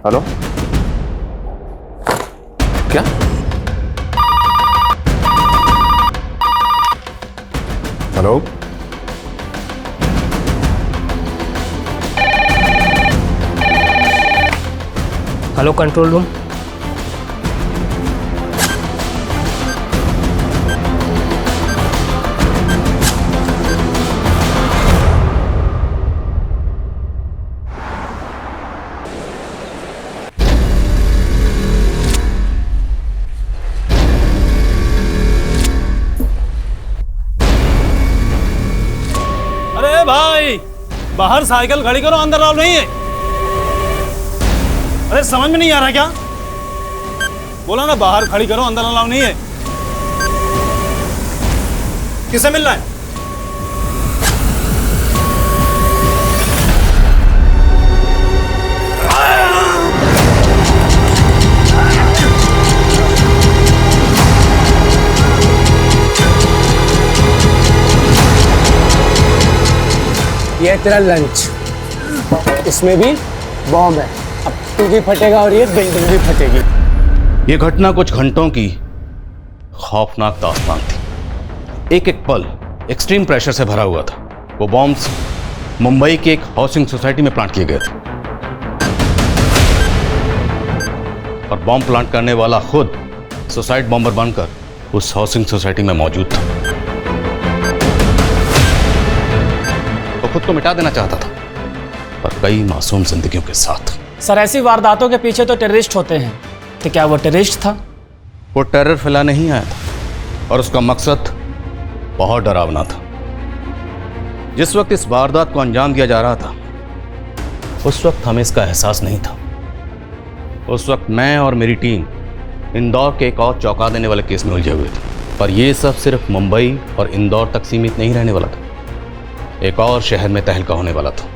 Hello, क्या? Hello, hello control room. अरे भाई, बाहर साइकिल खड़ी करो, अंदर अलाउ नहीं है। अरे समझ में नहीं आ रहा क्या? बोला ना बाहर खड़ी करो, अंदर अलाउ नहीं है। किसे मिलना है? ये है तेरा लंच, इसमें भी बॉम्ब है। अब तू भी फटेगा और ये बिल्डिंग भी फटेगी। ये घटना कुछ घंटों की खौफनाक दास्तान थी। एक एक पल एक्सट्रीम प्रेशर से भरा हुआ था। वो बॉम्ब्स मुंबई की एक हाउसिंग सोसाइटी में प्लांट किए गए थे और बॉम्ब प्लांट करने वाला खुद सुसाइड बॉम्बर बनकर उस हाउसिंग सोसाइटी में मौजूद था। वो खुद को मिटा देना चाहता था, पर कई मासूम जिंदगियों के साथ। सर, ऐसी वारदातों के पीछे तो टेररिस्ट होते हैं, तो क्या वो टेररिस्ट था? वो टेरर फैलाने ही आया था और उसका मकसद बहुत डरावना था। जिस वक्त इस वारदात को अंजाम दिया जा रहा था, उस वक्त हमें इसका एहसास नहीं था। उस वक्त मैं और मेरी टीम इंदौर के एक और चौंका देने वाले केस में उलझे हुए थे। पर यह सब सिर्फ मुंबई और इंदौर तक सीमित नहीं रहने वाला था। एक और शहर में तहलका होने वाला था।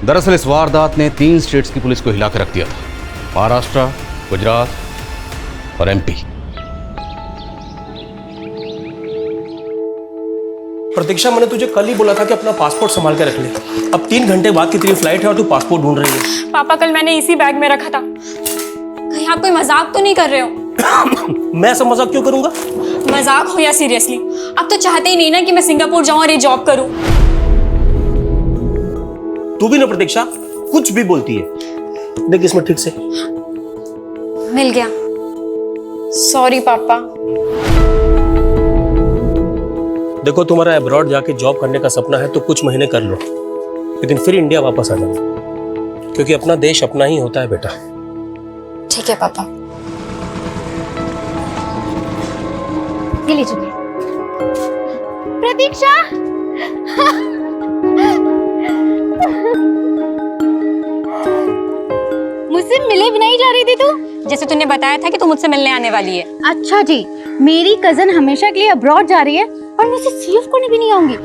दरअसल इस वारदात ने 3 स्टेट्स की पुलिस को हिला कर रख दिया था: महाराष्ट्र, गुजरात और एमपी। प्रतीक्षा, मैंने तुझे कल ही बोला था कि अपना पासपोर्ट संभाल के रख ले। अब 3 घंटे बाद की तेरी फ्लाइट है और तू पासपोर्ट ढूंढ रही है। पापा, कल मैंने इसी बैग में रखा था। कहीं आप कोई मजाक तो नहीं कर रहे हो? मैं ऐसा मजाक क्यों करूंगा? मजाक हो या सीरियसली, आप तो चाहते ही नहीं ना कि मैं सिंगापुर जाऊं और ये जॉब करूं। तू भी ना प्रतीक्षा, कुछ भी बोलती है। देख इसमें ठीक से मिल गया। सॉरी पापा। देखो, तुम्हारा अब्रॉड जाके जॉब करने का सपना है तो कुछ महीने कर लो, लेकिन फिर इंडिया वापस आ जाना, क्योंकि अपना देश अपना ही होता है बेटा। ठीक है पापा। ये ले चुके। प्रतीक्षा, मुझसे मिले भी नहीं जा रही थी तू? जैसे तूने बताया था कि तू मुझसे मिलने आने वाली है। अच्छा जी, मेरी कजन हमेशा के लिए अब्रॉड जा रही है और मैं उसे सी ऑफ करने भी नहीं आऊंगी।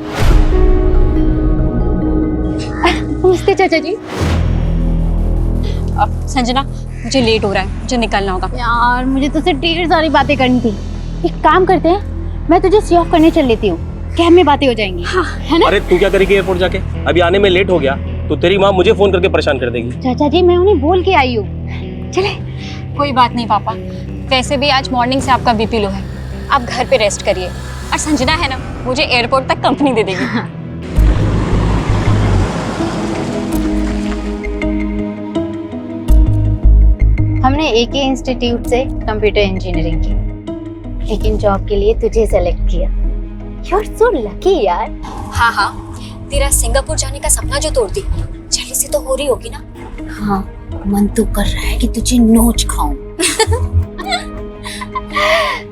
नमस्ते चाचा जी। संजना, मुझे लेट हो रहा है, मुझे निकलना होगा। यार, मुझे तुझसे ढेर सारी बातें करनी थी। एक काम करते हैं, मैं तुझे सी ऑफ करने चल लेती हूँ, कैब में बातें हो जाएंगी। हाँ, है ना? अरे तू क्या करेगी एयरपोर्ट जाके? अभी आने में लेट हो गया तो तेरी माँ मुझे फोन करके परेशान कर देगी। चाचा जी, मैं उन्हें बोल के आई हूँ। चले। कोई बात नहीं पापा, वैसे भी आज मॉर्निंग से आपका बीपी लो है, आप घर पे रेस्ट करिए। और संजना है ना, मुझे एयरपोर्ट तक कंपनी दे देगी। हाँ। हमने एक ही इंस्टीट्यूट से कंप्यूटर इंजीनियरिंग की, लेकिन जॉब के लिए तुझे सेलेक्ट किया। You're so lucky यार। हाँ, तेरा सिंगापुर जाने का सपना जो तोड़ दी, जल्दी से तो हो रही होगी ना? हाँ, मन तो कर रहा है कि तुझे नोच खाऊं।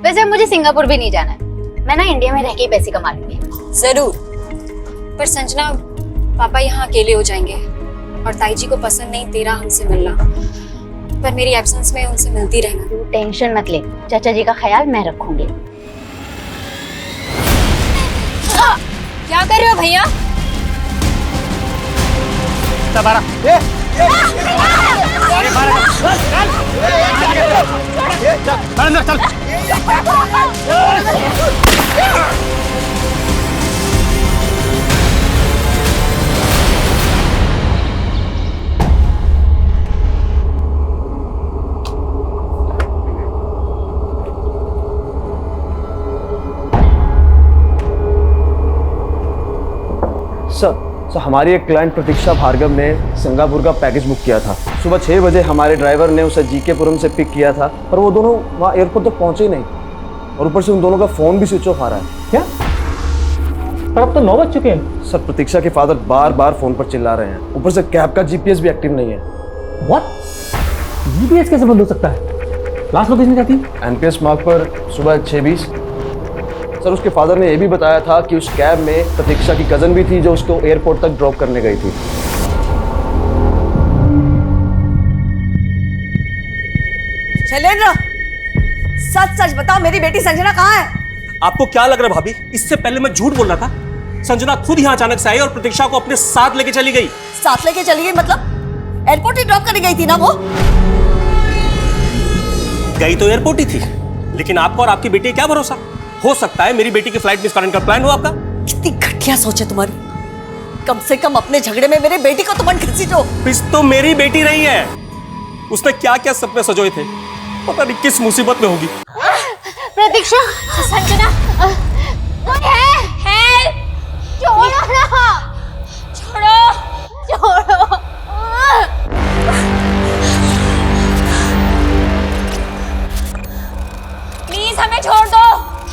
वैसे मुझे सिंगापुर भी नहीं जाना है, मैं ना इंडिया में रह के ही पैसे कमा लूंगी। जरूर, पर संजना, पापा यहाँ अकेले हो जाएंगे और ताई जी को पसंद नहीं तेरा हमसे मिलना, पर मेरी एब्सेंस में उनसे मिलती रहना। तू टेंशन मत ले, चाचा जी का ख्याल मैं रखूंगी। क्या कर रहे हो भैया? सर हमारी एक क्लाइंट प्रतीक्षा भार्गव ने सिंगापुर का पैकेज बुक किया था। सुबह 6 बजे हमारे ड्राइवर ने उसे जीकेपुरम से पिक किया था, पर वो दोनों वहाँ एयरपोर्ट तक पहुँचे ही नहीं, और ऊपर से उन दोनों का फ़ोन भी स्विच ऑफ आ रहा है। क्या? पर अब तो 9 बज चुके हैं। सर प्रतीक्षा के फादर बार बार फ़ोन पर चिल्ला रहे हैं, ऊपर से कैब का GPS भी एक्टिव नहीं है। व्हाट? GPS कैसे बंद हो सकता है? लास्ट लोकेशन क्या थी? NPS मार्ग पर सुबह 6:20। सर उसके फादर ने यह भी बताया था कि उस कैब में प्रतीक्षा की कज़न भी थी जो उसको एयरपोर्ट तक ड्रॉप करने गई थी। शैलेंद्र, सच सच बताओ, मेरी बेटी संजना कहाँ है? आपको क्या लग रहा है भाभी, इससे पहले मैं झूठ बोल रहा था? संजना खुद यहाँ अचानक से आई और प्रतीक्षा को अपने साथ लेके चली गई। साथ लेके चली गई मतलब? एयरपोर्ट ही ड्रॉप करने गई थी ना वो? गई तो एयरपोर्ट ही थी, लेकिन आपको और आपकी बेटी का क्या भरोसा? हो सकता है मेरी बेटी की फ्लाइट मिस करने का प्लान हो आपका। कितनी घटिया सोच है तुम्हारी। कम से कम अपने झगड़े में मेरे बेटी को तो मन घसीटो। मिस तो मेरी बेटी रही है, उसने क्या क्या सपने सजोए थे, पता नहीं किस मुसीबत में होगी। प्रतीक्षा, संजना, कोई है? छोड़ो ना, छोड़ो। प्लीज हमें छोड़ दो,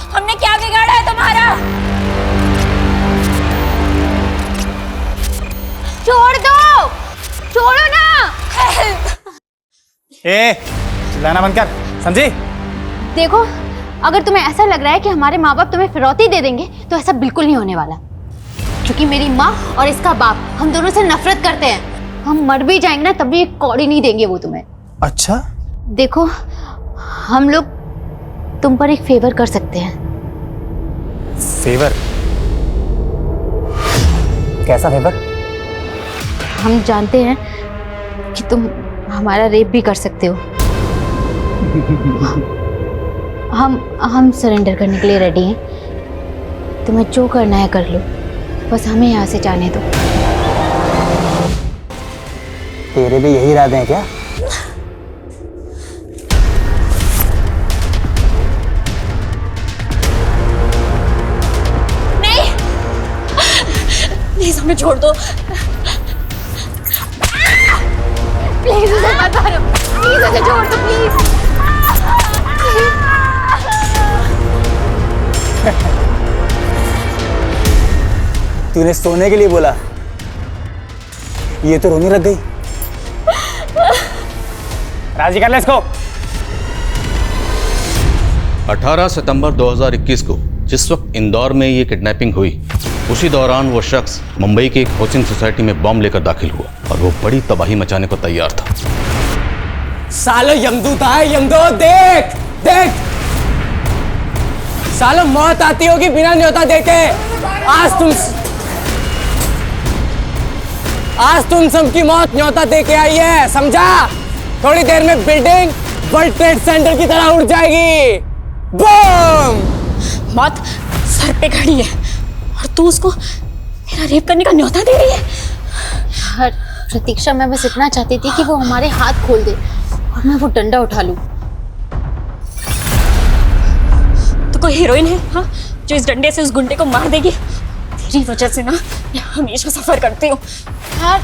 हमने क्या बिगाड़ा है तुम्हारा? छोड़ दो, छोड़ो ना। ए चिल्लाना बंद कर, समझी? देखो, अगर तुम्हें ऐसा लग रहा है कि हमारे माँ बाप तुम्हें फिरौती दे देंगे तो ऐसा बिल्कुल नहीं होने वाला, क्योंकि मेरी माँ और इसका बाप हम दोनों से नफरत करते हैं। हम मर भी जाएंगे ना तब भी एक कौड़ी नहीं देंगे वो तुम्हें। अच्छा, देखो, हम लोग तुम पर एक फेवर कर सकते हैं। फेवर? कैसा फेवर? हम जानते हैं कि तुम हमारा रेप भी कर सकते हो। हम सरेंडर करने के लिए रेडी हैं। तुम्हें जो करना है कर लो, बस हमें यहाँ से जाने दो। तेरे भी यही इरादे हैं क्या? नहीं, प्लीज हमें छोड़ दो। प्लीज उसे मत मारो, प्लीज उसे छोड़ दो, प्लीज। तूने सोने के लिए बोला, ये तो रोने लग गई। राजी कर ले इसको। 18 सितंबर 2021 को जिस वक्त इंदौर में ये किडनैपिंग हुई, उसी दौरान वो शख्स मुंबई की एक हाउसिंग सोसाइटी में बॉम्ब लेकर दाखिल हुआ और वो बड़ी तबाही मचाने को तैयार था। सालो यमदूत आए, यमदूत देख देख। सालो मौत आती होगी बिना न्योता देके। आज तुम सबकी मौत न्योता देके आई है, समझा? थोड़ी देर में बिल्डिंग वर्ल्ड ट्रेड सेंटर की तरह उड़ जाएगी। बूम! मौत सर पे खड़ी है और तू उसको मेरा रेप करने का न्योता दे रही है। हर प्रतीक्षा, मैं बस इतना चाहती थी कि वो हमारे हाथ खोल दे और मैं वो डंडा उठा लूं। तो कोई हीरोइन है हाँ, जो इस डंडे से उस गुंडे को मार देगी? तेरी वजह से ना मैं हमेशा सफर करती हूँ। यार,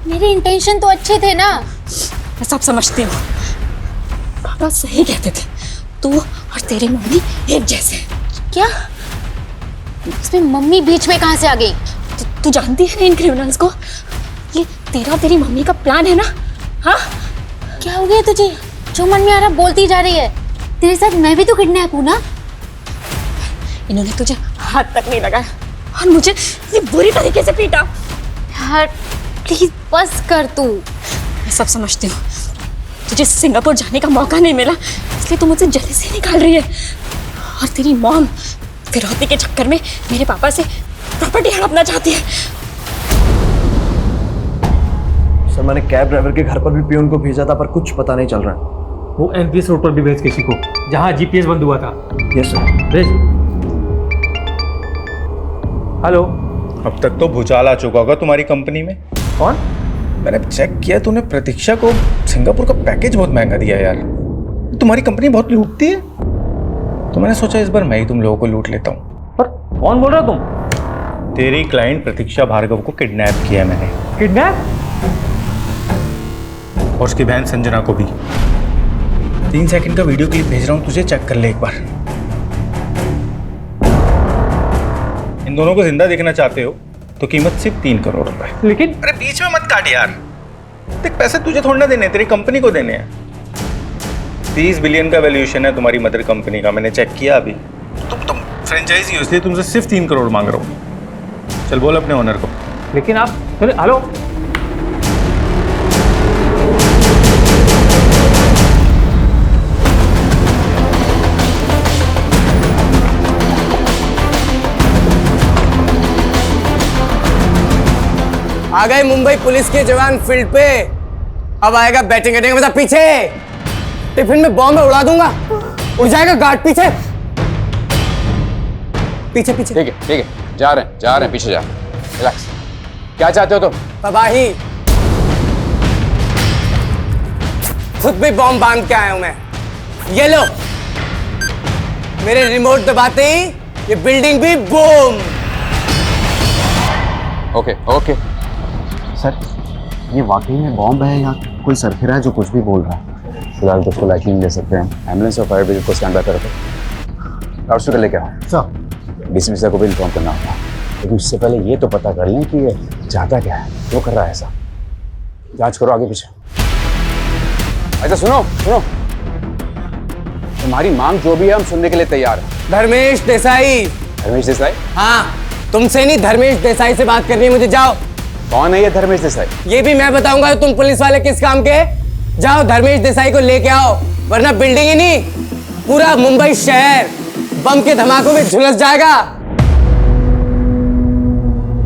मेरे इंटेंशन तो अच्छे थे ना। मैं सब समझती हूँ, पापा सही कहते थे, तू और तेरी मम्मी एक जैसे हैं। क्या? इसमें मम्मी बीच में कहाँ से आ गई? तू जानती है ना इन क्रिमिनल्स को? ये तेरा और तेरी मम्मी का प्लान है ना? हाँ? क्या हो गया तुझे? जो मन में आ रहा बोलती जा रही है। तेरे साथ मैं भी तो किडनैप हूँ ना। इन्होंने तुझे हाथ तक नहीं लगाया और मुझे ये बुरी तरीके से पीटा। यार प्लीज बस कर तू। मैं सब समझती हूँ, तुझे सिंगापुर जाने का मौका नहीं मिला इसलिए तू मुझसे जेलसी निकाल रही है, और तेरी मॉम फिरौती के चक्कर में मेरे पापा से प्रॉपर्टी हड़पना चाहती है। सर मैंने कैब ड्राइवर के घर पर भी पियून को भेजा था, पर कुछ पता नहीं चल रहा। वो NPS रोड पर भी भेज किसी को, जहाँ GPS बंद हुआ था। Yes sir. भेज। हेलो। अब तक तो भूचाल आ चुका होगा तुम्हारी कंपनी में। कौन? मैंने चेक किया, तूने प्रतीक्षा को सिंगापुर का पैकेज बहुत महंगा दिया यार। तुम्हारी कंपनी बहुत लूटती है, तो मैंने सोचा इस बार मैं ही तुम लोगों को लूट लेता हूँ। पर कौन बोल रहे हो तुम? तेरी क्लाइंट प्रतीक्षा भार्गव को किडनैप किया है मैंने, किडनैप? और उसकी बहन संजना को भी। 3 सेकंड का वीडियो क्लिप भेज रहा हूँ तुझे, चेक कर ले एक बार। इन दोनों को जिंदा देखना चाहते हो तो कीमत सिर्फ 3 करोड़ रुपए। लेकिन अरे बीच में मत काट यार, देख पैसे तुझे थोड़ा ना देने, तेरी कंपनी को देने हैं। 30 बिलियन का वैल्यूएशन है तुम्हारी मदर कंपनी का, मैंने चेक किया अभी। तुम फ्रेंचाइजी हो इसलिए तुमसे सिर्फ 3 करोड़ मांग रहा हूँ। चल बोल अपने ओनर को। लेकिन आप हेलो, आ गए मुंबई पुलिस के जवान फील्ड पे। अब आएगा बैटिंग अटैक। मतलब पीछे टिफिन में बॉम्ब उड़ा दूंगा, उड़ जाएगा गार्ड पीछे पीछे पीछे। ठीक है जा रहे हैं पीछे जा। रिलैक्स। क्या चाहते हो तुम? तबाही। खुद भी बॉम्ब बांध के आया हूं मैं। ये लो, मेरे रिमोट दबाते ही ये बिल्डिंग भी बूम। ओके सर, ये वाकई में बॉम्ब है या कोई सरफिरा है जो कुछ भी बोल रहा है? फिलहाल तो उसको लाइटिंग दे सकते हैं। एम्बुलेंस और फायर ब्रिगेड को स्टैंड बाय करो। लाउड स्पीकर लेके आओ। सर, डीसीपी सर को भी इन्फॉर्म करना होगा, लेकिन उससे पहले ये तो पता कर लें कि ये चाहता क्या है, क्यों कर रहा है ऐसा। जांच करो आगे पीछे। अच्छा सुनो, तुम्हारी मांग जो भी है हम सुनने के लिए तैयार हैं। धर्मेश देसाई। धर्मेश देसाई? हाँ, तुमसे नहीं, धर्मेश देसाई से बात करनी है मुझे। जाओ। कौन है ये धर्मेश देसाई? ये भी मैं बताऊंगा तुम पुलिस वाले किस काम के। जाओ धर्मेश देसाई को लेके आओ, वरना बिल्डिंग ही नहीं पूरा मुंबई शहर बम के धमाकों में झुलस जाएगा।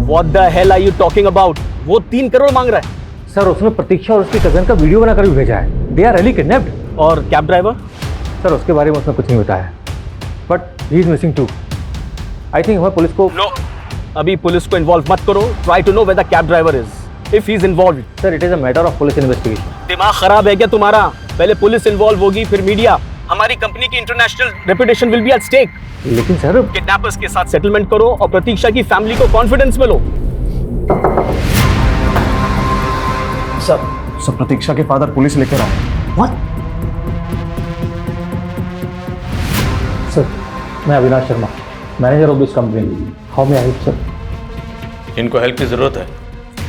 What the hell are you talking about? वो 3 करोड़ मांग रहा है। सर, उसने प्रतीक्षा और उसकी कजन का वीडियो बनाकर भी भेजा है। They are really kidnapped. और कैब ड्राइवर? सर, उसके बारे में उसने कुछ नहीं बताया, but he is missing too. I think हमें पुलिस को नो, अभी पुलिस को इन्वॉल्व मत करो। Try to know where the cab driver is, if he is involve. Sir, it is a matter of police investigation. दिमाग खराब है क्या तुम्हारा? पहले पुलिस इन्वॉल्व होगी, फिर मीडिया। हमारी कंपनी की international reputation will be at stake. लेकिन सर, किडनैपर्स के साथ सेटलमेंट करो और प्रतीक्षा की फैमिली को कॉन्फिडेंस में लो। सर, प्रतीक्षा के फादर पुलिस लेकर आए। सर, मैं Avinash Sharma, manager of this company. How may I help sir? इनको हेल्प की ज़रूरत है,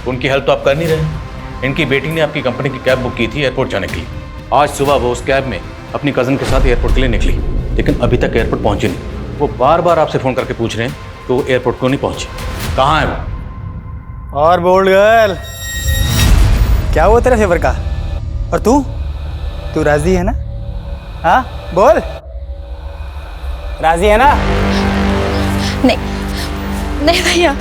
उनकी हेल्प तो आप कर नहीं रहे। इनकी बेटी ने आपकी कंपनी की कैब बुक की थी एयरपोर्ट जाने के लिए। आज सुबह वो उस कैब में अपनी कज़न के साथ एयरपोर्ट के लिए निकली, लेकिन अभी तक एयरपोर्ट पहुंची नहीं। वो बार बार आपसे फ़ोन करके पूछ रहे हैं कि वो एयरपोर्ट क्यों नहीं पहुंची, कहाँ है वो? और बोल्ड गर्ल, क्या हुआ तेरा फेवर का? और तू राजी है ना? हाँ बोल, राजी है ना? नहीं भैया।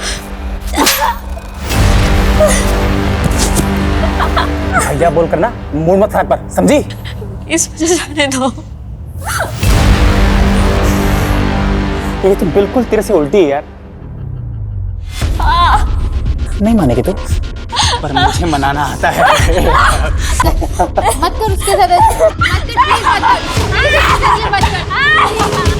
भैया बोल कर ना मूड मत खराब कर, समझी? इस वजह से जाने दो। ये तो बिल्कुल तेरे से उल्टी है यार। नहीं मानेगी तू, पर मुझे मनाना आता है। मत कर उसके साथ ऐसे। मत कर, प्लीज मत कर।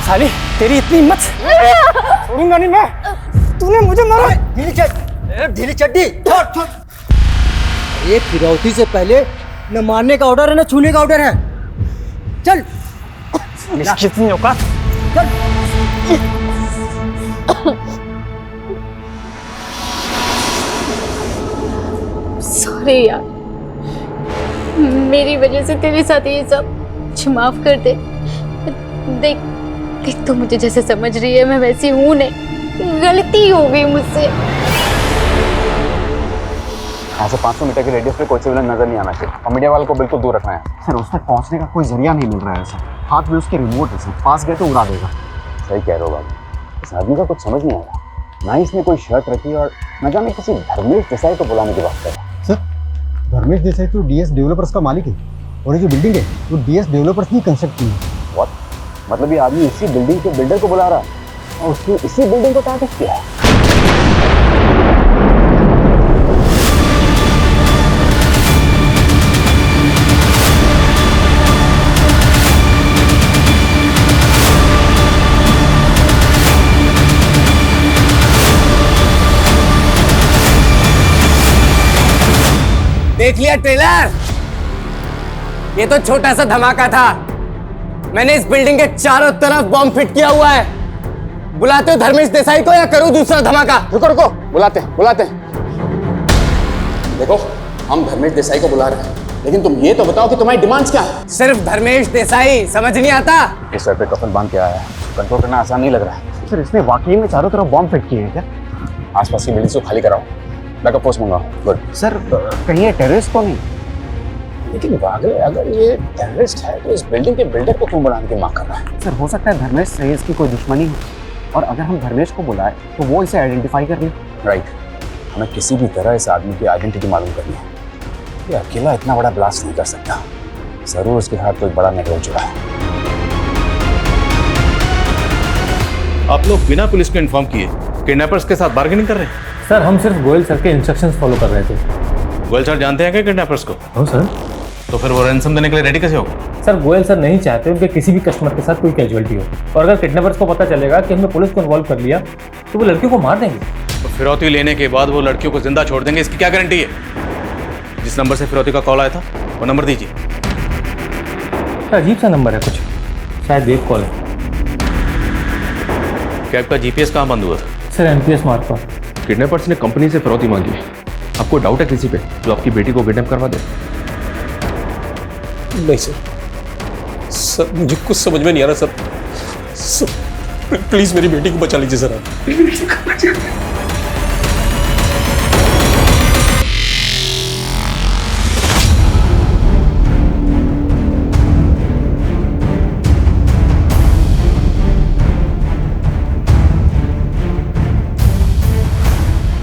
साली, तेरी इतनी हिम्मत, छोड़ूंगा नहीं मैं। तूने मुझे मारा। ढीली चड्डी छोड़। ये फिरौती से पहले न मारने का ऑर्डर है न छूने का ऑर्डर है। चल। निश्चित नहीं होगा। चल। सॉरी यार, मेरी वजह से तेरे साथ ये सब। मुझे माफ कर दे। देख तो मुझे जैसे समझ रही है मैं वैसी हूँ नहीं, गलती हो गई मुझसे। यहाँ से 500 मीटर के रेडियस में कोई सिविलियन नजर नहीं आना चाहिए और मीडिया वालों को बिल्कुल दूर रखना है। सर, उस तक पहुंचने का कोई जरिया नहीं मिल रहा है सर। हाथ में उसके रिमोट है सर, पास गए तो उड़ा देगा। सही कह रहे हो बाबू, इस आदमी का कुछ समझ नहीं आ रहा। ना ही इसने कोई शर्त रखी और न जाने किसी धर्मेश देसाई को बुलाने की बात कर रहा है। सर, धर्मेश देसाई तो डीएस डेवलपर्स का मालिक है और ये जो बिल्डिंग है वो डीएस डेवलपर्स ने कंस्ट्रक्ट की है। What? मतलब ये आदमी इसी बिल्डिंग के बिल्डर को बुला रहा है और उसने इसी बिल्डिंग को टारगेट किया है। देख लिया ट्रेलर? ये तो छोटा सा धमाका था। मैंने इस बिल्डिंग के चारों तरफ बॉम्ब फिट किया हुआ है। बुलाते हो धर्मेश देसाई को या करूं दूसरा धमाका? रुको रुको, बुलाते हैं बुलाते हैं। देखो, हम धर्मेश देसाई को बुला रहे हैं, लेकिन तुम ये तो बताओ कि तुम्हारी डिमांड्स क्या है? सिर्फ धर्मेश देसाई समझ नहीं आता? इस सर पे कफन बांध के आया है, कंट्रोल करना आसान नहीं लग रहा है। सर, इसने वाकई में चारों तरफ बॉम्ब फिट किए हैं क्या? आसपास की बिल्डिंग्स को खाली कराओ, बैकअप फोर्स मंगाओ। गुड सर, कहीं ये टेररिस्ट तो नहीं? लेकिन अगर ये टेररिस्ट है तो इस बिल्डिंग के बिल्डर को क्यों बनाने की मांग कर रहा है? सर, हो सकता है धर्मेश से इसकी कोई दुश्मनी हो, और अगर हम धर्मेश को बुलाए तो वो इसे आइडेंटिफाई कर ले। राइट, हमें किसी भी तरह इस आदमी की आइडेंटिटी मालूम करनी है। ये अकेला इतना बड़ा ब्लास्ट नहीं कर सकता, जरूर उसके हाथ कोई बड़ा नेटवर्क जुड़ा है। आप लोग बिना पुलिस को इन्फॉर्म किए किडनैपर्स के साथ बार्गेनिंग कर रहे हैं? सर हम सिर्फ गोयल सर के इंस्ट्रक्शंस फॉलो कर रहे थे। गोयल सर जानते हैं क्या किडनैपर्स को? हाँ सर। तो फिर वो रैंसम देने के लिए रेडी कैसे होगा? सर गोयल सर नहीं चाहते उनके किसी भी कस्टमर के साथ कोई कैजुअलिटी हो, और अगर किडनैपर्स को पता चलेगा कि हमने पुलिस को इन्वॉल्व कर लिया तो वो लड़कियों को मार देंगे। तो फिरौती लेने के बाद वो लड़कियों को जिंदा छोड़ देंगे, इसकी क्या गारंटी है? जिस नंबर से फिरौती का कॉल आया था वो नंबर दीजिए। अजीब सा नंबर है कुछ, शायद एक कॉल है। कैब का जीपीएस कहाँ बंद हुआ था? सर एमपीएस मार्ग पर। किडनैपर्स ने कंपनी से फिरौती मांगी है। आपको डाउट है किसी पे जो आपकी बेटी को किडनैप करवा दे? नहीं सर, मुझे कुछ समझ में नहीं आ रहा सर, प्लीज मेरी बेटी को बचा लीजिए सर आप।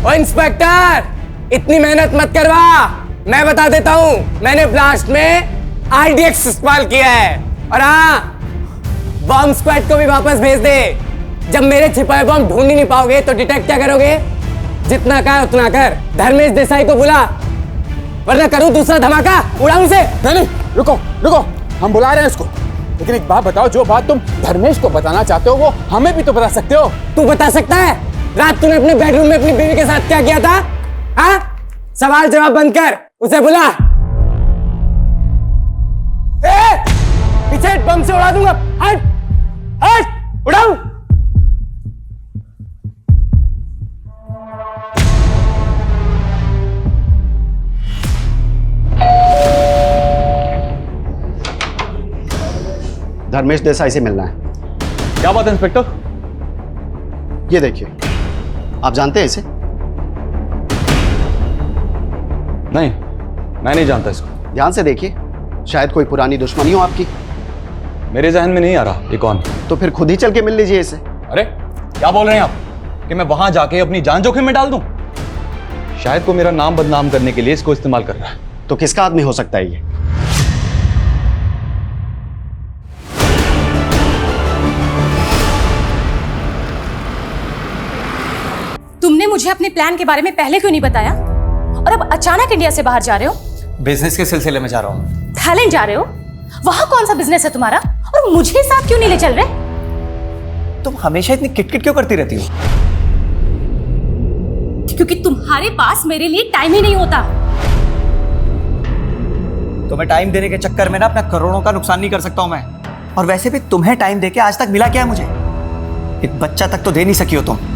ओ इंस्पेक्टर, इतनी मेहनत मत करवा। मैं बता देता हूं, मैंने ब्लास्ट में आरडीएक्स इस्तेमाल किया है। और हाँ, बॉम्ब स्क्वाड को भी वापस भेज दे। जब मेरे छिपाए बॉम्ब ढूंढ ही नहीं पाओगे तो डिटेक्ट क्या करोगे? जितना कहा उतना कर। धर्मेश देसाई को बुला, वरना करूं दूसरा धमाका, उड़ाऊं से। नहीं, रुको रुको, हम बुला रहे हैं उसको। लेकिन एक बात बताओ, जो बात तुम धर्मेश को बताना चाहते हो वो हमें भी तो बता सकते हो। तू बता सकता है? रात तूने अपने बेडरूम में अपनी बीवी के साथ क्या किया था? हाँ, सवाल जवाब बंद कर, उसे बुला। पीछे बम से उड़ा दूंगा। हट हट, उड़ाऊं। धर्मेश देसाई से मिलना है। क्या बात है इंस्पेक्टर? ये देखिए, आप जानते हैं इसे? नहीं, मैं नहीं जानता इसको। ध्यान से देखिए, शायद कोई पुरानी दुश्मनी हो आपकी। मेरे जहन में नहीं आ रहा ये कौन। तो फिर खुद ही चल के मिल लीजिए इसे। अरे क्या बोल रहे हैं आप कि मैं वहां जाके अपनी जान जोखिम में डाल दूं? शायद को मेरा नाम बदनाम करने के लिए इसको इस्तेमाल कर रहा है। तो किसका आदमी हो सकता है ये? तुमने मुझे अपने प्लान के बारे में पहले क्यों नहीं बताया? और अब अचानक इंडिया से बाहर जा रहे हो? बिजनेस के सिलसिले में जा रहा हूँ। थाईलैंड जा रहे हो? वहां कौन सा बिजनेस है तुम्हारा? और मुझे साथ क्यों नहीं ले चल रहे? तुम हमेशा इतनी किटकिट क्यों करती रहती हो? क्योंकि तुम्हारे पास मेरे लिए टाइम ही नहीं होता। तुम्हें टाइम देने के चक्कर में ना अपना करोड़ों का नुकसान नहीं कर सकता हूं मैं। और वैसे भी तुम्हें टाइम देके आज तक मिला क्या है मुझे? एक बच्चा तक तो दे नहीं सकी हो तुम।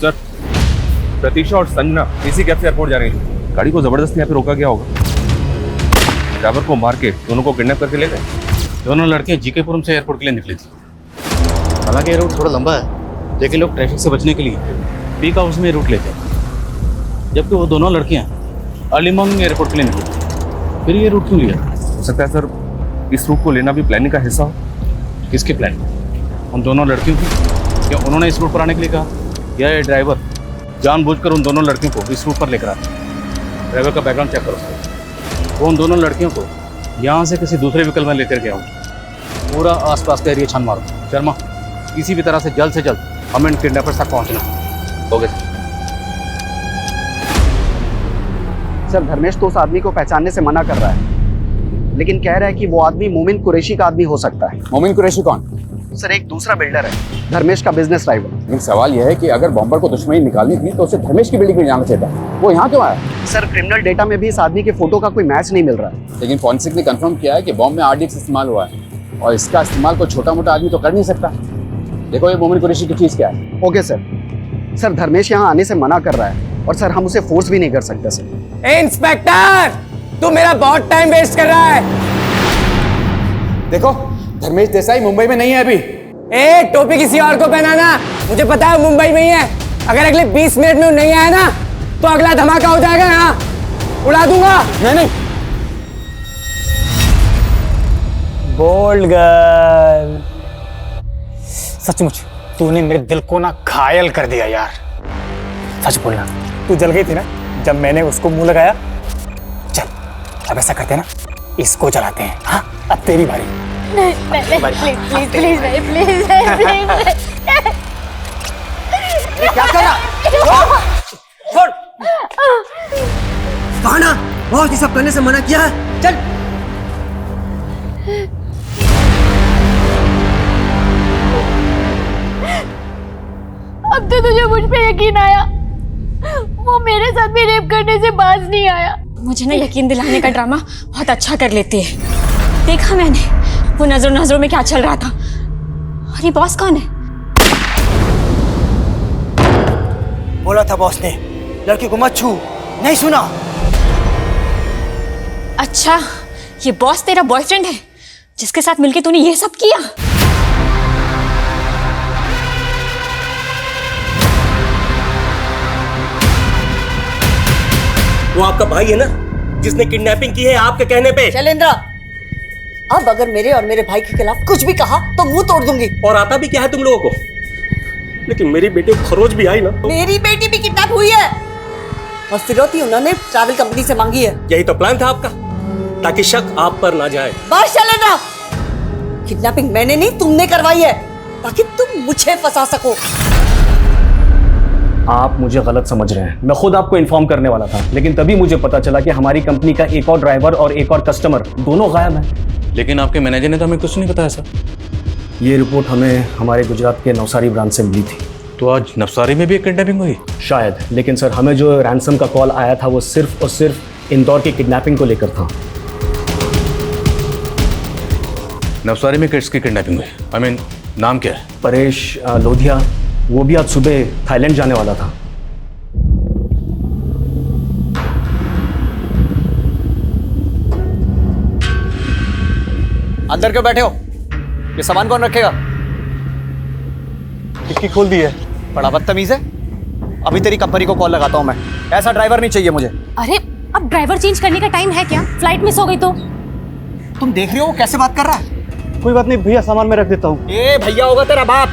सर, प्रतीक्षा और संजना इसी कैब से एयरपोर्ट जा रही हैं। गाड़ी को जबरदस्ती यहाँ पे रोका गया होगा। ड्राइवर को मार के दोनों को किडनैप करके ले गए। दोनों लड़कियां जीकेपुरम से एयरपोर्ट के लिए निकली थी। हालांकि ये रूट थोड़ा लंबा है, लेकिन लोग ट्रैफिक से बचने के लिए पीक आवर्स में रूट लेते हैं। जबकि वो दोनों लड़कियां अर्ली मॉर्निंग एयरपोर्ट के लिए निकली। फिर ये रूट क्यों लिया? हो सकता है सर इस रूट को लेना भी प्लानिंग का हिस्सा हो। किसकी प्लानिंग? उन दोनों लड़कियों की? क्या उन्होंने इस रूट पर आने के लिए कहा, या ये ड्राइवर जानबूझकर उन दोनों लड़कियों को इस रूट पर लेकर आया? ड्राइवर का बैकग्राउंड चेक करो। वो उन दोनों लड़कियों को यहाँ से किसी दूसरे व्हीकल में लेकर गया हूँ। पूरा आसपास का एरिया छान मारो। शर्मा, किसी भी तरह से जल्द हमें इन किडनैपर्स तक पहुंचना। हो गया सर, धर्मेश तो उस आदमी को पहचानने से मना कर रहा है, लेकिन कह रहा है कि वो आदमी मोमिन कुरैशी का आदमी हो सकता है। मोमिन कुरैशी कौन? सर, एक दूसरा बिल्डर है, धर्मेश का बिजनेस राइवल। लेकिन सवाल यह है कि अगर बॉम्बर को दुश्मनी निकालनी थी तो उसे धर्मेश की बिल्डिंग में जाना चाहिए था। वो यहाँ क्यों आया? सर, क्रिमिनल डेटा में भी इस आदमी के फोटो का कोई मैच नहीं मिल रहा है। लेकिन फॉरेंसिक ने कंफर्म किया है कि बॉम्ब में RDX इस्तेमाल हुआ है, और इसका इस्तेमाल कोई छोटा मोटा आदमी तो कर नहीं सकता। देखो ये मोमिन कुरैशी की चीज़ क्या है। Okay sir. सर, धर्मेश यहाँ आने से मना कर रहा है, और सर हम उसे फोर्स भी नहीं कर सकते सर। इंस्पेक्टर, तू मेरा बहुत टाइम वेस्ट कर रहा है। देखो, धर्मेश देसाई मुंबई में नहीं है अभी। ए, टोपी किसी और को पहनाना, मुझे पता है मुंबई में ही है। अगर अगले 20 मिनट में वो नहीं आया ना तो अगला धमाका हो जाएगा, यहाँ उड़ा दूंगा। नहीं। बोल्ड गर्ल, सचमुच तूने मेरे दिल को ना घायल कर दिया यार। सच बोलना, तू जल गई थी ना जब मैंने उसको मुंह लगाया। चल अब ऐसा करते हैं ना, इसको जलाते हैं। हाँ, अब तेरी बारी। नहीं, प्लीज प्लीज नहीं, प्लीज नहीं। क्या कर रहा? छोड़। कहा ना, बहुत ही सब करने से मना किया है। चल। अब तो तुझे मुझ पे यकीन आया। वो मेरे साथ भी रेप करने से बाज नहीं आया। मुझे ना यकीन दिलाने का ड्रामा बहुत अच्छा कर लेती है। देखा मैंने वो नजरों में क्या चल रहा था। और ये बॉस कौन है? बोला था बॉस ने, लड़की को मत छू। नहीं सुना? अच्छा, ये बॉस तेरा बॉयफ्रेंड है जिसके साथ मिलके तूने ये सब किया? वो आपका भाई है ना जिसने किडनैपिंग की है आपके कहने पे। शैलेंद्र, अब अगर मेरे और मेरे भाई के खिलाफ कुछ भी कहा तो मुंह तोड़ दूंगी। और आता भी क्या है तुम लोगों को, लेकिन मेरी बेटी को खरोच भी आई ना तो... मेरी बेटी भी किडनैप हुई है, और फिरौती उन्होंने ट्रैवल कंपनी से मांगी है। यही तो प्लान था आपका, ताकि शक आप पर ना जाए। बस शैलेंद्र, किडनैपिंग मैंने नहीं तुमने करवाई है, ताकि तुम मुझे फंसा सको। आप मुझे गलत समझ रहे हैं। मैं खुद आपको इन्फॉर्म करने वाला था, लेकिन तभी मुझे पता चला कि हमारी कंपनी का एक और ड्राइवर और एक और कस्टमर दोनों गायब हैं। लेकिन आपके मैनेजर ने तो हमें कुछ नहीं बताया सर। ये रिपोर्ट हमें हमारे गुजरात के नवसारी ब्रांच से मिली थी। तो आज नवसारी में भी एक किडनैपिंग हुई? शायद, लेकिन सर हमें जो रैंसम का कॉल आया था वो सिर्फ और सिर्फ इंदौर की किडनैपिंग को लेकर था। नवसारी में किड्स की किडनैपिंग हुई? आई मीन, नाम क्या है? परेश लोधिया। वो भी आज सुबह थाईलैंड जाने वाला था। अंदर क्यों बैठे हो? ये सामान कौन रखेगा? डिक्की खोल दी है। बड़ा बदतमीज है। अभी तेरी कंपनी को कॉल लगाता हूं मैं। ऐसा ड्राइवर नहीं चाहिए मुझे। अरे, अब ड्राइवर चेंज करने का टाइम है क्या? फ्लाइट मिस हो गई तो? तुम देख रहे हो कैसे बात कर रहा है? कोई बात नहीं भैया, सामान में रख देता हूँ। ए भैया होगा तेरा बाप।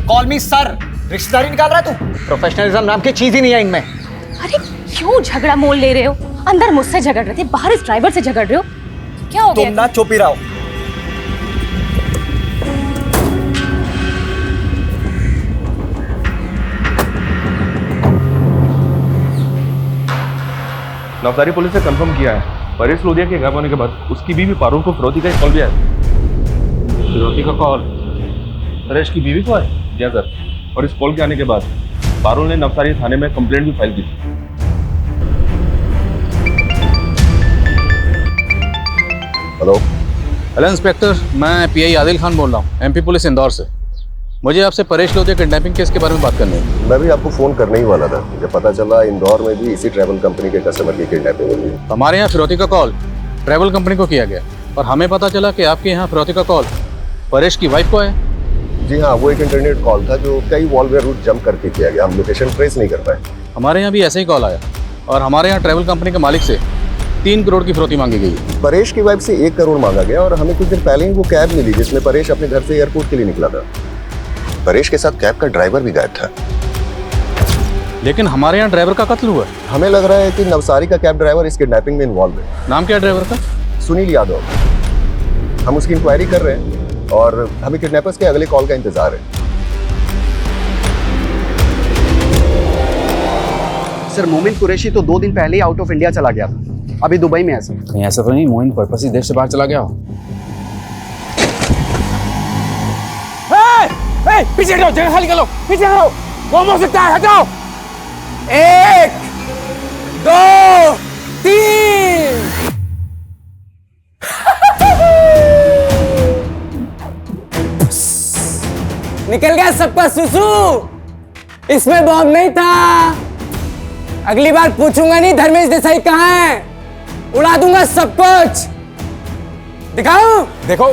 कॉल मी सर। रिश्तेदारी निकाल रहा है तू? प्रोफेशनलिज्म नाम की चीज ही नहीं है इनमें। अरे क्यों झगड़ा मोल ले रहे हो? अंदर मुझसे झगड़ रहे थे, बाहर इस ड्राइवर से झगड़ रहे हो, क्या हो गया? तुम ना चुप ही रहो। नवसारी पुलिस ने कंफर्म किया है, परेश लोधिया के गायब होने के बाद उसकी बीवी पारुल को फिरौती का एक कॉल भी आया। फिरौती का कॉल परेश की बीवी को है? जी सर। और इस कॉल के आने के बाद पारुल ने नवसारी थाने में कंप्लेंट भी फाइल की थी। हेलो इंस्पेक्टर, मैं PI आदिल खान बोल रहा हूँ, MP पुलिस इंदौर से। मुझे आपसे परेश लोधिया किडनैपिंग केस के बारे में बात करनी है। मैं भी आपको फोन करने ही वाला था। मुझे पता चला इंदौर में भी इसी ट्रैवल कंपनी के कस्टमर की किडनैपिंग हुई है। हमारे यहाँ फिरौती का कॉल ट्रैवल कंपनी को किया गया, और हमें पता चला कि आपके यहाँ फिरौती का कॉल परेश की वाइफ को है। जी हाँ, वो एक इंटरनेट कॉल था जो कई वॉलवेयर रूट जंप करके किया गया। हम लोकेशन ट्रेस नहीं कर पाए। हमारे यहाँ भी ऐसे ही कॉल आया, और हमारे यहाँ ट्रैवल कंपनी के मालिक से 3 करोड़ की फिरौती मांगी गई। परेश की वाइफ से 1 करोड़ मांगा गया, और हमें कुछ दिन पहले ही वो कैब मिली जिसमें परेश अपने घर से एयरपोर्ट के लिए निकला था। परेश के साथ कैब का ड्राइवर भी गायब था। लेकिन हमारे यहाँ ड्राइवर का कत्ल हुआ है। हमें लग रहा है कि नवसारी का कैब ड्राइवर इस किडनैपिंग में इन्वॉल्व है। नाम क्या है ड्राइवर का? सुनील यादव। हम उसकी इंक्वायरी कर रहे हैं और हमें किडनैपर्स के अगले कॉल का इंतजार है। सर मोमिन कुरैशी तो 2 दिन पहले ही आउट ऑफ इंडिया चला गया था, अभी दुबई में है सर। कहीं ऐसा तो नहीं मोमिन पर्पस ही देश से बाहर चला गया हो? पीछे हटो, जगह खाली करो, पीछे हटो, बम हो सकता है, हटाओ। 1 2 3। निकल गया सबका सुसु, इसमें बॉम्ब नहीं था। अगली बार पूछूंगा नहीं धर्मेश देसाई कहाँ है, उड़ा दूंगा सब कुछ। दिखाऊं? देखो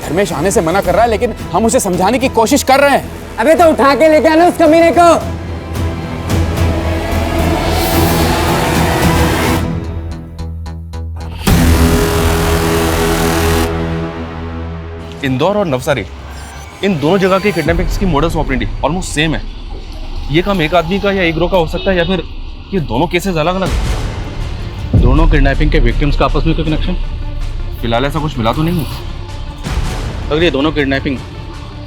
धर्मेश आने से मना कर रहा है, लेकिन हम उसे समझाने की कोशिश कर रहे हैं। अबे तो उठा के लेके आना उस कमीने को। इंदौर और नवसारी, इन दोनों जगह की किडनैपिंग्स की मोडस ऑपरेंडी ऑलमोस्ट सेम है। ये काम एक आदमी का या एक ग्रोह का हो सकता है, या फिर ये दोनों केसेस अलग अलग हैं। दोनों किडनैपिंग के विक्टिम्स का आपस में कोई कनेक्शन? फिलहाल ऐसा कुछ मिला तो नहीं है। अगर ये दोनों किडनैपिंग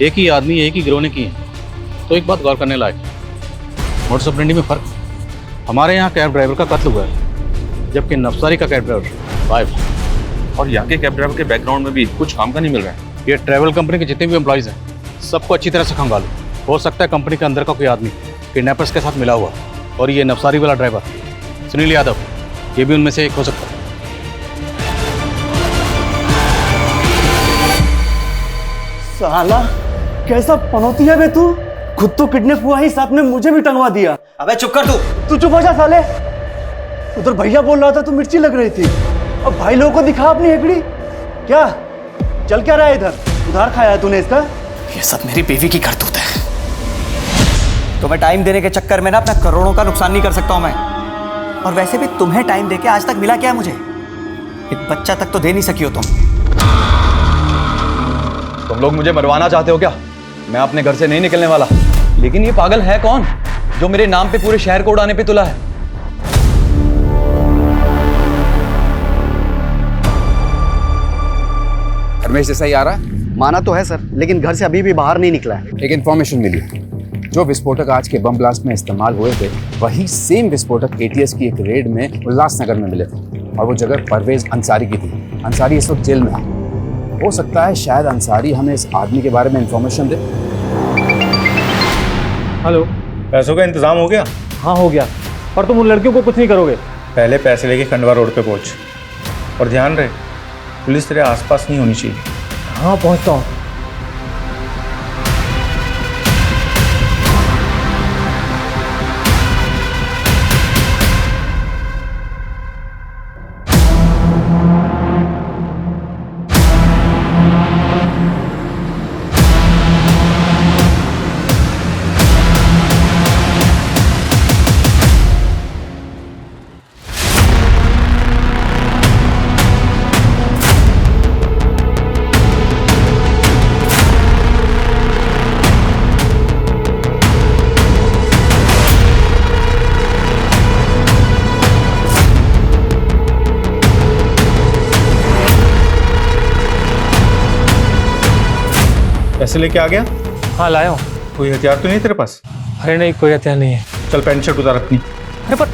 एक ही आदमी एक ही गिरोह ने की है तो एक बात गौर करने लायक, मोडस ऑपरेंडी में फर्क। हमारे यहाँ कैब ड्राइवर का कत्ल हुआ है, जबकि नवसारी का कैब ड्राइवर गायब है। और यहाँ के कैब ड्राइवर के बैकग्राउंड में भी कुछ काम का नहीं मिल रहा है। ये ट्रैवल कंपनी के जितने भी एम्प्लॉइज हैं सबको अच्छी तरह से खंगालो। हो सकता है कंपनी के अंदर का कोई आदमी किडनैपर्स के साथ मिला हुआ, और ये नवसारी वाला ड्राइवर सुनील यादव, ये भी उनमें से एक हो सकता है। साला कैसा पनौती है बे तू, खुद तो किडनैप हुआ ही, साथ में मुझे भी टंगवा दिया। अबे चुप कर तू चुप हो जा साले। उधर भैया बोल रहा था तो मिर्ची लग रही थी, अब भाई लोगों को दिखा अपनी हेकड़ी। क्या चल क्या रहा है इधर, उधार खाया है तूने इसका? ये सब मेरी बीवी की करतूत है। तुम्हें टाइम देने के चक्कर में ना अपना करोड़ों का नुकसान नहीं कर सकता हूं मैं। और वैसे भी तुम्हें टाइम देके आज तक मिला क्या है मुझे? एक बच्चा तक तो दे नहीं सकी हो तुम लोग मुझे मरवाना चाहते हो क्या? मैं अपने घर से नहीं निकलने वाला। लेकिन ये पागल है कौन जो मेरे नाम पे पूरे शहर को उड़ाने पे तुला है? धर्मेश देसाई आ रहा है? माना तो है सर, लेकिन घर से अभी भी बाहर नहीं निकला है। एक इन्फॉर्मेशन मिली, जो विस्फोटक आज के बम ब्लास्ट में इस्तेमाल हुए थे वही सेम विस्फोटक एटीएस की एक रेड में उल्लासनगर में मिले थे, और वो जगह परवेज अंसारी की थी। अंसारी इस वक्त जेल में है। हो सकता है शायद अंसारी हमें इस आदमी के बारे में इंफॉर्मेशन दे। हेलो, पैसों का इंतजाम हो गया? हाँ हो गया, पर तुम उन लड़कियों को कुछ नहीं करोगे? पहले पैसे लेके खंडवा रोड पे पहुंच, और ध्यान रहे पुलिस तेरे आसपास नहीं होनी चाहिए। हाँ पहुंचता हूँ। पैसे लेके आ गया? हाँ लाया हूँ। कोई हथियार तो नहीं तेरे पास? अरे नहीं, कोई हथियार नहीं है। चल पैंट शर्ट उतार अपनी। अरे पर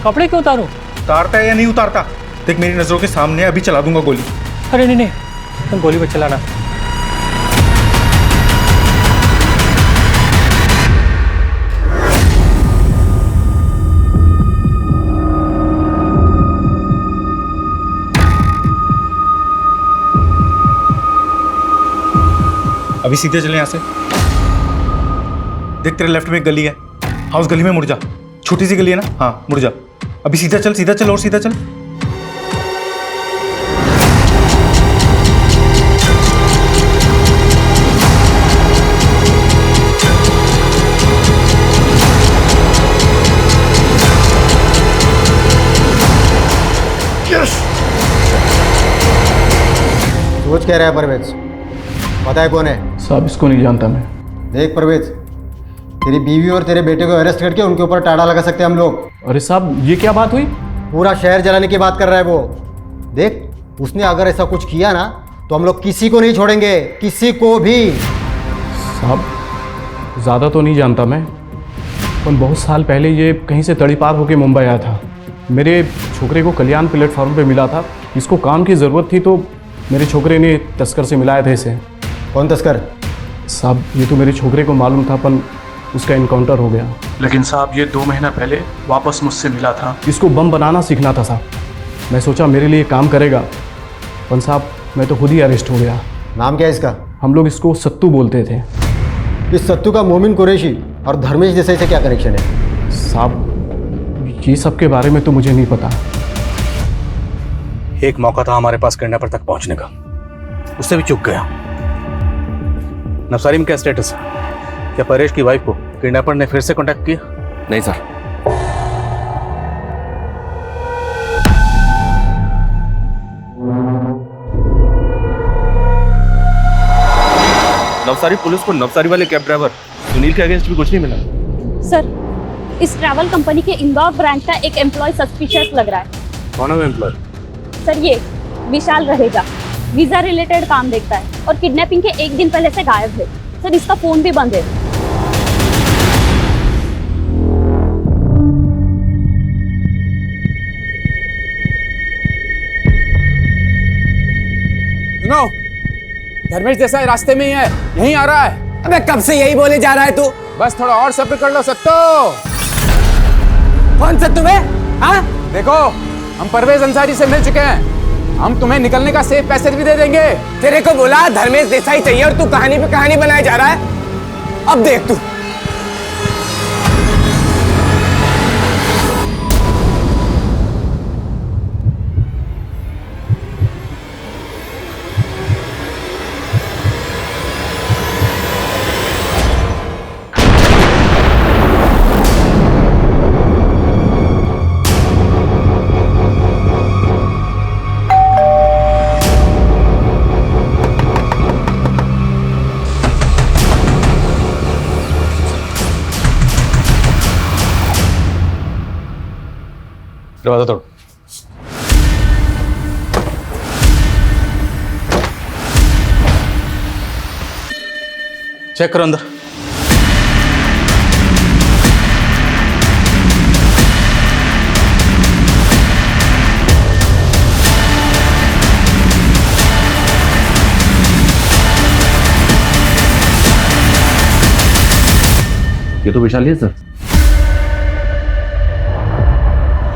कपड़े क्यों उतारूं? उतारता है या नहीं उतारता? देख मेरी नजरों के सामने है, अभी चला दूंगा गोली। अरे नहीं नहीं, तुम गोली मत चलाना। अभी सीधे चले यहाँ से। देख तेरे लेफ्ट में एक गली है, हाँ उस गली में मुड़ जा। छोटी सी गली है ना, हाँ मुड़ जा। अभी सीधा चल और सीधा चल। सोच कह रहा है परवेज, पता है कौन है? साहब इसको नहीं जानता मैं। देख परवेज, तेरी बीवी और तेरे बेटे को अरेस्ट करके उनके ऊपर टाड़ा लगा सकते हैं हम लोग। अरे साहब ये क्या बात हुई? पूरा शहर जलाने की बात कर रहा है वो। देख उसने अगर ऐसा कुछ किया ना तो हम लोग किसी को नहीं छोड़ेंगे, किसी को भी। साहब ज़्यादा तो नहीं जानता मैं, पर बहुत साल पहले ये कहीं से तड़ी पार होकर मुंबई आया था। मेरे छोकरे को कल्याण प्लेटफॉर्म पे मिला था, इसको काम की ज़रूरत थी तो मेरे छोकरे ने तस्कर से मिलाया था इसे। कौन तस्कर? साहब ये तो मेरे छोकरे को मालूम था, पर उसका इनकाउंटर हो गया। लेकिन साहब ये 2 महीना पहले वापस मुझसे मिला था। इसको बम बनाना सीखना था साहब। मैं सोचा मेरे लिए काम करेगा, पर साहब मैं तो खुद ही अरेस्ट हो गया। नाम क्या है इसका? हम लोग इसको सत्तू बोलते थे। इस सत्तू का मोमिन कुरैशी और धर्मेश देसाई से क्या कनेक्शन है? साहब ये सब के बारे में तो मुझे नहीं पता। एक मौका था हमारे पास किडनैपर तक पहुंचने का, उससे भी चूक गया। नवसारी में क्या स्टेटस है? क्या परेश की वाइफ को किडनैपर ने फिर से कांटेक्ट किया? नहीं सर। नवसारी पुलिस को नवसारी वाले कैब ड्राइवर सुनील के अगेंस्ट भी कुछ नहीं मिला। सर, इस ट्रैवल कंपनी के इंदौर ब्रांच का एक एम्प्लॉय सस्पिशियस लग रहा है। कौन है वो एम्प्लॉय? सर ये विशाल रहेगा, वीजा रिलेटेड काम देखता है और किडनैपिंग के 1 दिन पहले से गायब है। सर इसका फोन भी बंद है। सुनो, धर्मेश देसाई रास्ते में ही है, यहीं आ रहा है। अबे कब से यही बोले जा रहा है तू? बस थोड़ा और सब्र कर लो सत्तो। कौन सत्तू बे? हाँ देखो, हम परवेज अंसारी से मिल चुके हैं, हम तुम्हें निकलने का सेफ पैसेज भी दे देंगे। तेरे को बोला धर्मेश देसाई चाहिए और तू कहानी पे कहानी बनाए जा रहा है। अब देख तू। दरवाजा तोड़। चेक करो अंदर। ये तो विशाल ही है सर।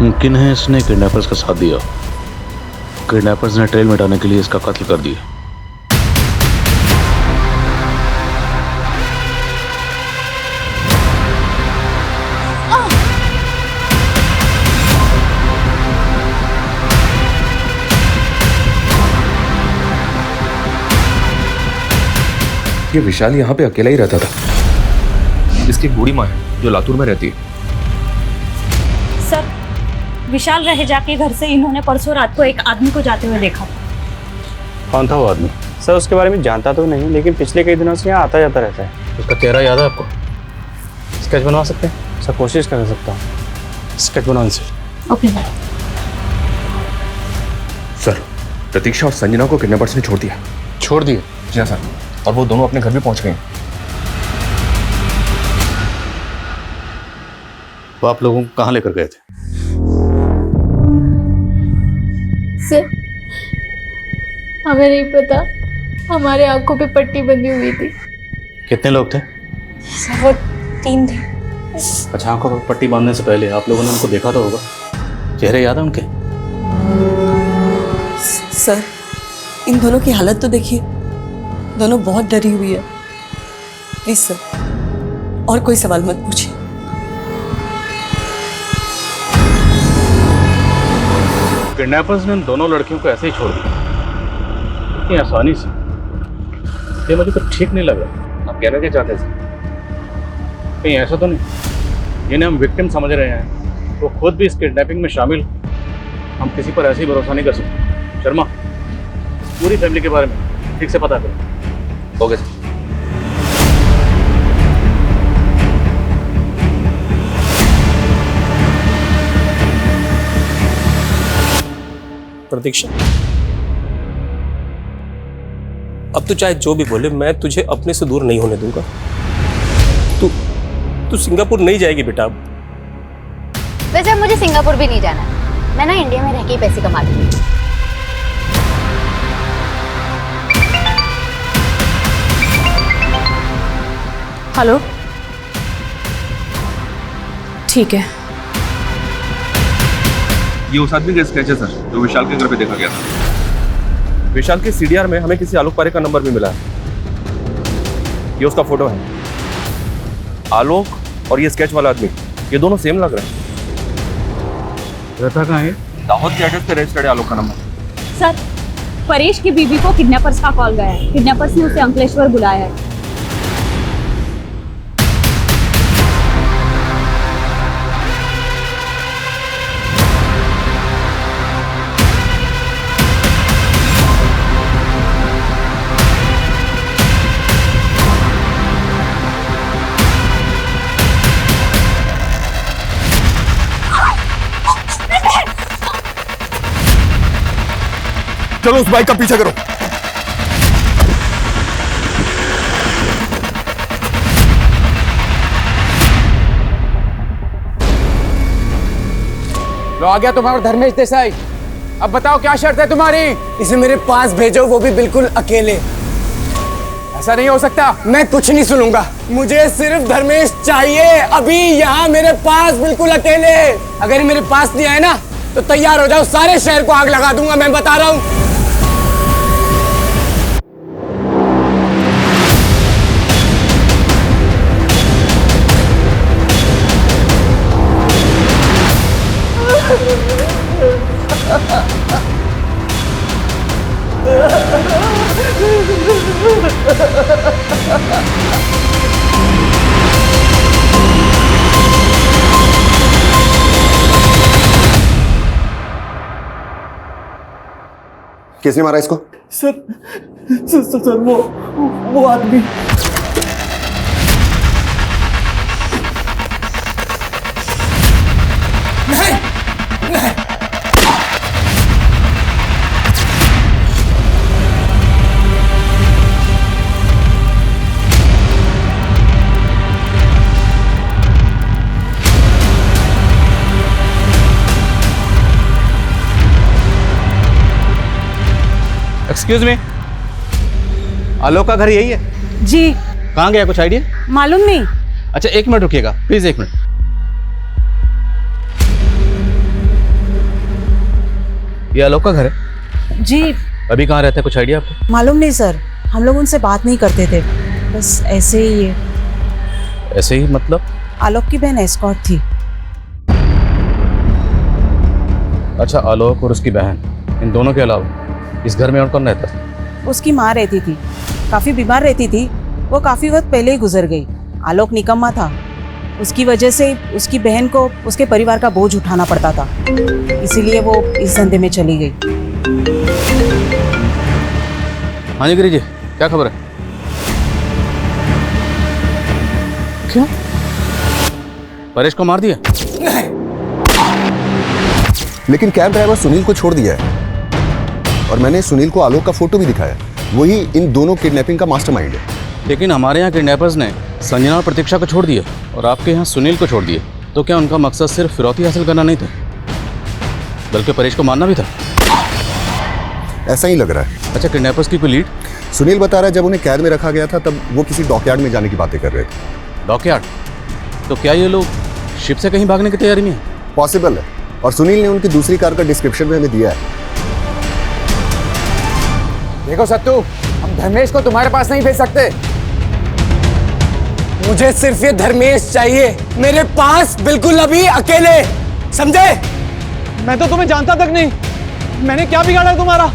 मुमकिन है इसने किडनैपर्स का साथ दिया। किडनैपर्स ने ट्रेल मिटाने के लिए इसका कत्ल कर दिया। ये विशाल यहाँ पे अकेला ही रहता था। इसकी बूढ़ी माँ है जो लातूर में रहती है। सर, विशाल रहेजा के घर से इन्होंने परसों रात को एक आदमी को जाते हुए देखा। कौन था वो आदमी? सर उसके बारे में जानता तो नहीं, लेकिन पिछले कई दिनों से यहाँ आता जाता रहता है। उसका चेहरा याद है आपको? स्केच बनवा सकते हैं? सर कोशिश कर सकता हूँ। स्केच बनवा इनसे। ओके सर, प्रतीक्षा और संजना को किडनैपर्स ने छोड़ दिया। छोड़ दिए? जी हाँ सर, और वो दोनों अपने घर भी पहुंच गए। वो आप लोगों को कहाँ लेकर गए थे? सर हमें नहीं पता, हमारे आंखों पे पट्टी बंधी हुई थी। कितने लोग थे? सर वो 3 थे। अच्छा, आंखों पर पट्टी बांधने से पहले आप लोगों ने उनको देखा तो होगा, चेहरे याद है उनके? सर इन दोनों की हालत तो देखिए, दोनों बहुत डरी हुई है। प्लीज सर और कोई सवाल मत पूछिए। किडनैपर्स ने उन दोनों लड़कियों को ऐसे ही छोड़ दिया इतनी आसानी से? ये मुझे तो ठीक नहीं लग रहा। आप कहना क्या चाहते हैं? कहीं ऐसा तो नहीं जिन्हें हम विक्टिम समझ रहे हैं वो खुद भी इस किडनैपिंग में शामिल? हम किसी पर ऐसे ही भरोसा नहीं कर सकते। शर्मा, पूरी फैमिली के बारे में ठीक से पता करो। Okay sir. प्रतीक्षा, अब तू चाहे जो भी बोले, मैं तुझे अपने से दूर नहीं होने दूंगा। तू सिंगापुर नहीं जाएगी बेटा। वैसे मुझे सिंगापुर भी नहीं जाना, मैं ना इंडिया में रह के ही पैसे कमा लूंगी। हेलो, ठीक है। ये उस आदमी का स्केच है सर, जो विशाल के घर पे देखा गया था। विशाल के सीडीआर में हमें किसी आलोक पारे का नंबर भी मिला है। ये उसका फोटो है। आलोक और ये स्केच वाला आदमी, ये दोनों सेम लग रहे हैं। रहता कहाँ है? दाहोद के एड्रेस पे रजिस्टर्ड है आलोक का नंबर। सर, परेश की बीवी को किडनैपर्स का कॉल गया है। किडनैपर्स ने उसे अंकलेश्वर बुलाया है। चलो उस बाइक का पीछा करो। लो आ गया तुम्हारा धर्मेश देसाई। अब बताओ क्या शर्त है तुम्हारी? इसे मेरे पास भेजो, वो भी बिल्कुल अकेले। ऐसा नहीं हो सकता, मैं कुछ नहीं सुनूंगा। मुझे सिर्फ धर्मेश चाहिए, अभी यहाँ मेरे पास बिल्कुल अकेले। अगर ये मेरे पास नहीं आए ना तो तैयार हो जाओ, सारे शहर को आग लगा दूंगा, मैं बता रहा हूँ। किसने मारा इसको? सर वो आदमी। एक्सक्यूज मी, आलोक का घर यही है? जी। कहाँ गया, कुछ आइडिया? मालूम नहीं। अच्छा 1 मिनट रुकिएगा प्लीज, 1 मिनट। ये आलोक का घर है? जी। अभी कहाँ रहता है, कुछ आइडिया आपको? मालूम नहीं सर, हम लोग उनसे बात नहीं करते थे, बस ऐसे ही है। ऐसे ही मतलब? आलोक की बहन एस्कॉर्ट थी। अच्छा, आलोक और उसकी बहन, इन दोनों के अलावा इस घर में और कौन रहता था? उसकी माँ रहती थी, काफी बीमार रहती थी, वो काफी वक्त पहले ही गुजर गई। आलोक निकम्मा था, उसकी वजह से उसकी बहन को उसके परिवार का बोझ उठाना पड़ता था, इसीलिए वो इस धंधे में चली गई। हाँ जी गिरी जी, क्या खबर है? क्या? परेश को मार दिया? लेकिन कैब ड्राइवर सुनील को छोड़ दिया है, और मैंने सुनील को आलोक का फोटो भी दिखाया। वही इन दोनों किडनैपिंग का मास्टरमाइंड है। लेकिन हमारे यहाँ किडनैपर्स ने संजना और प्रतीक्षा को छोड़ दिया और आपके यहाँ सुनील को छोड़ दिया, तो क्या उनका मकसद सिर्फ फिरौती हासिल करना नहीं था, बल्कि परेश को मारना भी था? ऐसा ही लग रहा है। अच्छा, किडनैपर्स की कोई लीड? सुनील बता रहा है जब उन्हें कैद में रखा गया था तब वो किसी डॉकयार्ड में जाने की बातें कर रहे थे। डॉकयार्ड? तो क्या ये लोग शिप से कहीं भागने की तैयारी में है? पॉसिबल है, और सुनील ने उनकी दूसरी कार का डिस्क्रिप्शन में हमें दिया है। देखो सत्तू, हम धर्मेश को तुम्हारे पास नहीं भेज सकते। मुझे सिर्फ ये धर्मेश चाहिए, मेरे पास बिल्कुल अभी अकेले, समझे? मैं तो तुम्हें जानता तक नहीं, मैंने क्या बिगाड़ा तुम्हारा?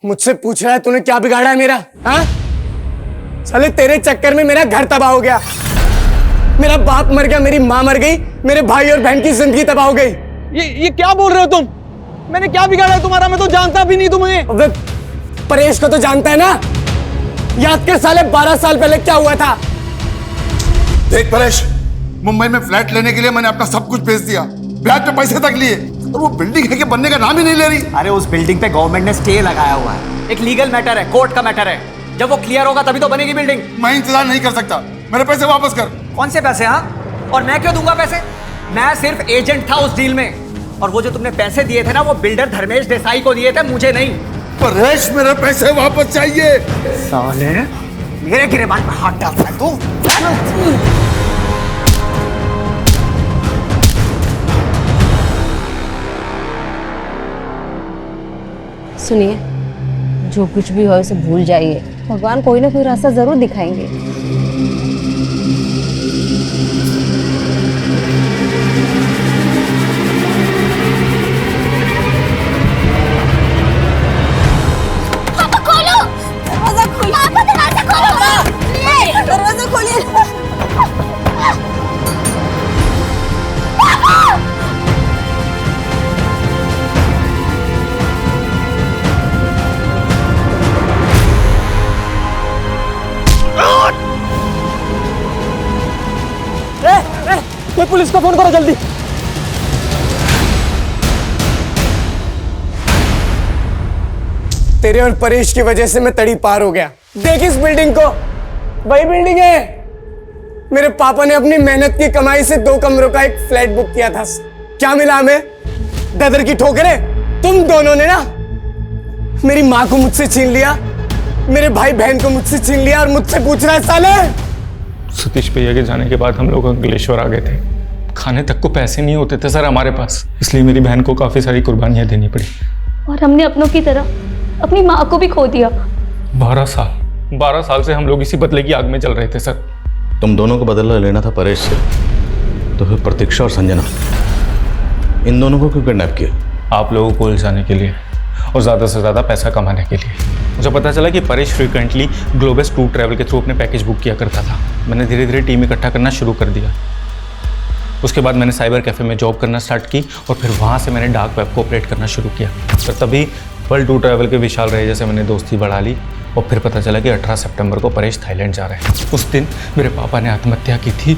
मुझसे पूछ रहा है तूने क्या बिगाड़ा है मेरा? हाँ? साले तेरे चक्कर में मेरा घर तबाह हो गया, मेरा बाप मर गया, मेरी माँ मर गई, मेरे भाई और बहन की जिंदगी तबाह हो गई। ये क्या बोल रहे हो तुम? मैंने क्या बिगाड़ा है तुम्हारा? मैं तो जानता भी नहीं तुम्हें। परेश को तो जानता है ना? याद कर साले 12 साल पहले क्या हुआ था। देख परेश, मुंबई में फ्लैट लेने के लिए मैंने अपना सब कुछ बेच दिया, ब्याज पे पैसे तक लिए, और वो बिल्डिंग है कि बनने का नाम ही नहीं ले रही। अरे उस बिल्डिंग पे गवर्नमेंट ने स्टे लगाया हुआ है, एक लीगल मैटर है, कोर्ट का मैटर है। जब वो क्लियर होगा तभी तो बनेगी बिल्डिंग। मैं इंतजार नहीं कर सकता, मेरे पैसे वापस कर। कौन से पैसे? हाँ, और मैं क्यों दूंगा पैसे? मैं सिर्फ एजेंट था उस डील में, और वो जो तुमने पैसे दिए थे ना, वो बिल्डर धर्मेश देसाई को दिए थे, मुझे नहीं। परेश, मेरे पैसे वापस चाहिए। साले, मेरे गिरेबान पे हाथ डालता है तू। सुनिए, जो कुछ भी हो उसे भूल जाइए, भगवान कोई ना कोई रास्ता जरूर दिखाएंगे। दरवाजा खोलिए। कोई पुलिस को फोन करो जल्दी। तेरे और परेश की वजह से मैं तड़ी पार हो गया। देख इस बिल्डिंग को, वही बिल्डिंग है। मेरे पापा ने अपनी मेहनत की कमाई से 2 कमरों का एक फ्लैट बुक किया था। क्या मिला हमें? ददर की ठोकरें। तुम दोनों ने ना मेरी माँ को मुझसे छीन लिया, मेरे भाई बहन को मुझसे छीन लिया, और मुझसे पूछ रहा है साले। सतीश भैया के जाने के बाद हम लोग अंकलेश्वर आ गए थे। खाने तक को पैसे नहीं होते थे सर हमारे पास, इसलिए मेरी बहन को काफी सारी कुर्बानियां देनी पड़ी। और हमने अपनों की तरह अपनी माँ को भी खो दिया। 12 साल से हम लोग इसी बदले की आग में चल रहे थे सर। तुम दोनों को बदला लेना था परेश से, तो फिर प्रतीक्षा और संजना, इन दोनों को क्यों किडनैप किया? आप लोगों को उलझाने के लिए और ज़्यादा से ज़्यादा पैसा कमाने के लिए। मुझे पता चला कि Paresh frequently globus tour travel के थ्रू अपने पैकेज बुक किया करता था। मैंने धीरे धीरे टीम इकट्ठा करना शुरू कर दिया। उसके बाद मैंने साइबर कैफ़े में जॉब करना स्टार्ट की, और फिर वहाँ से मैंने डार्क वेब को ऑपरेट करना शुरू किया। फिर तभी वर्ल्ड टूर ट्रैवल के विशाल रहे से मैंने दोस्ती बढ़ा ली, और फिर पता चला कि 18 सितंबर को परेश थाईलैंड जा रहे हैं। उस दिन मेरे पापा ने आत्महत्या की थी।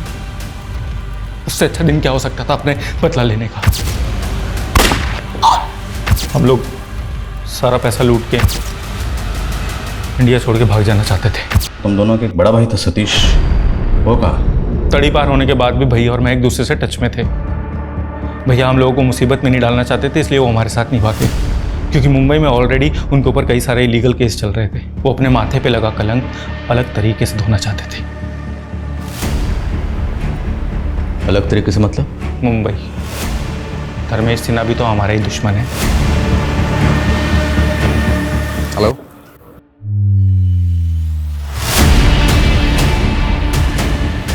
उससे अच्छा दिन क्या हो सकता था अपने बदला लेने का। हम लोग सारा पैसा लूट के इंडिया छोड़ के भाग जाना चाहते थे। तुम दोनों का एक बड़ा भाई था सतीश, वो कहाँ? तड़ी पार होने के बाद भी भैया और मैं एक दूसरे से टच में थे। भैया हम लोगों को मुसीबत में नहीं डालना चाहते थे, इसलिए वो हमारे साथ नहीं भागे, क्योंकि मुंबई में ऑलरेडी उनके ऊपर कई सारे इलीगल केस चल रहे थे। वो अपने माथे पे लगा कलंक अलग तरीके से धोना चाहते थे। अलग तरीके से मतलब? मुंबई। धर्मेश सिन्हा भी तो हमारा ही दुश्मन है। हेलो,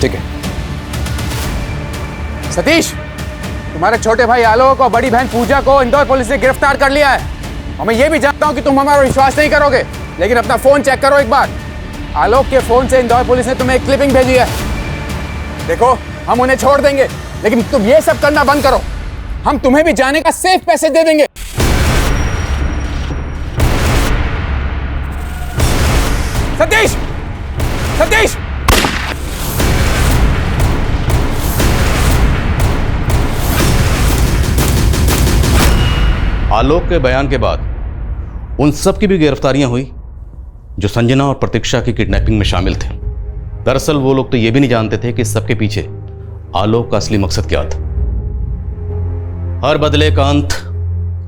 ठीक है। सतीश, तुम्हारे छोटे भाई आलोक और बड़ी बहन पूजा को इंदौर पुलिस ने गिरफ्तार कर लिया है। और मैं ये भी जानता हूं कि तुम हमारा विश्वास नहीं करोगे, लेकिन अपना फोन चेक करो एक बार। आलोक के फोन से इंदौर पुलिस ने तुम्हें एक क्लिपिंग भेजी है। देखो, हम उन्हें छोड़ देंगे, लेकिन तुम ये सब करना बंद करो। हम तुम्हें भी जाने का सेफ पैसे दे देंगे। सतीश! सतीश! आलोक के बयान के बाद उन सब की भी गिरफ्तारियां हुई जो संजना और प्रतीक्षा की किडनैपिंग में शामिल थे। दरअसल वो लोग तो ये भी नहीं जानते थे कि इस सब के पीछे आलोक का असली मकसद क्या था। हर बदले का अंत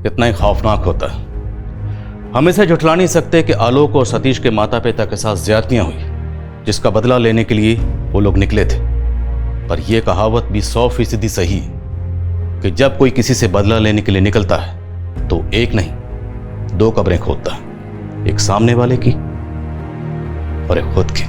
इतना ही खौफनाक होता है। हम इसे झुठला नहीं सकते कि आलोक और सतीश के माता पिता के साथ ज्यादतियां हुई, जिसका बदला लेने के लिए वो लोग निकले थे। पर यह कहावत भी 100% सही है कि जब कोई किसी से बदला लेने के लिए निकलता है तो एक नहीं 2 कब्रें खोदता है, एक सामने वाले की और एक खुद की।